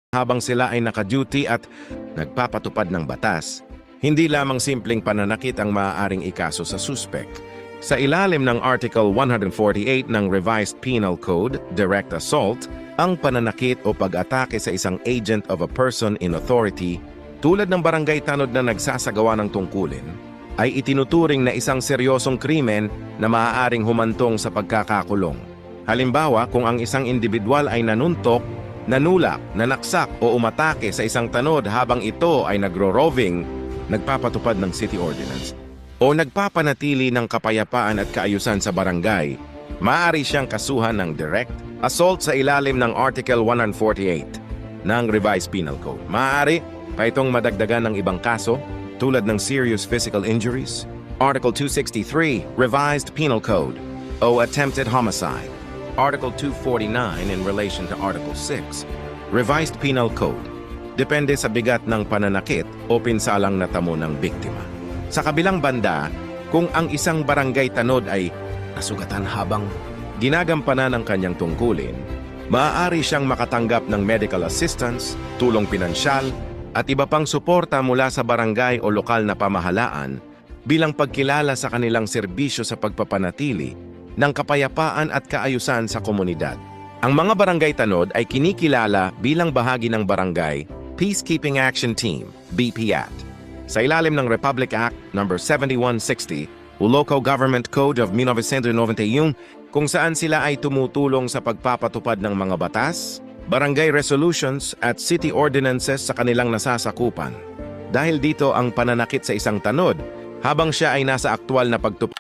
habang sila ay naka-duty at nagpapatupad ng batas. Hindi lamang simpleng pananakit ang maaaring ikaso sa suspect. Sa ilalim ng Article 148 ng Revised Penal Code, direct assault, ang pananakit o pag-atake sa isang agent of a person in authority, tulad ng barangay tanod na nagsasagawa ng tungkulin, ay itinuturing na isang seryosong krimen na maaaring humantong sa pagkakakulong. Halimbawa, kung ang isang individual ay nanuntok, nanulak, nanaksak o umatake sa isang tanod habang ito ay nagro-roving, nagpapatupad ng city ordinance, o nagpapanatili ng kapayapaan at kaayusan sa barangay, maaari siyang kasuhan ng direct assault sa ilalim ng Article 148 ng Revised Penal Code. Maaari pa itong madagdagan ng ibang kaso tulad ng serious physical injuries, Article 263 Revised Penal Code, o attempted homicide, Article 249 in relation to Article 6 Revised Penal Code. Depende sa bigat ng pananakit o pinsalang natamo ng biktima. Sa kabilang banda, kung ang isang barangay tanod ay nasugatan habang ginagampanan ng kanyang tungkulin, maaari siyang makatanggap ng medical assistance, tulong pinansyal, at iba pang suporta mula sa barangay o lokal na pamahalaan bilang pagkilala sa kanilang serbisyo sa pagpapanatili ng kapayapaan at kaayusan sa komunidad. Ang mga barangay tanod ay kinikilala bilang bahagi ng Barangay Peacekeeping Action Team, BPAT. Sa ilalim ng Republic Act No. 7160 o Local Government Code of 1991, kung saan sila ay tumutulong sa pagpapatupad ng mga batas, barangay resolutions at city ordinances sa kanilang nasasakupan. Dahil dito ang pananakit sa isang tanod habang siya ay nasa aktwal na pagtupad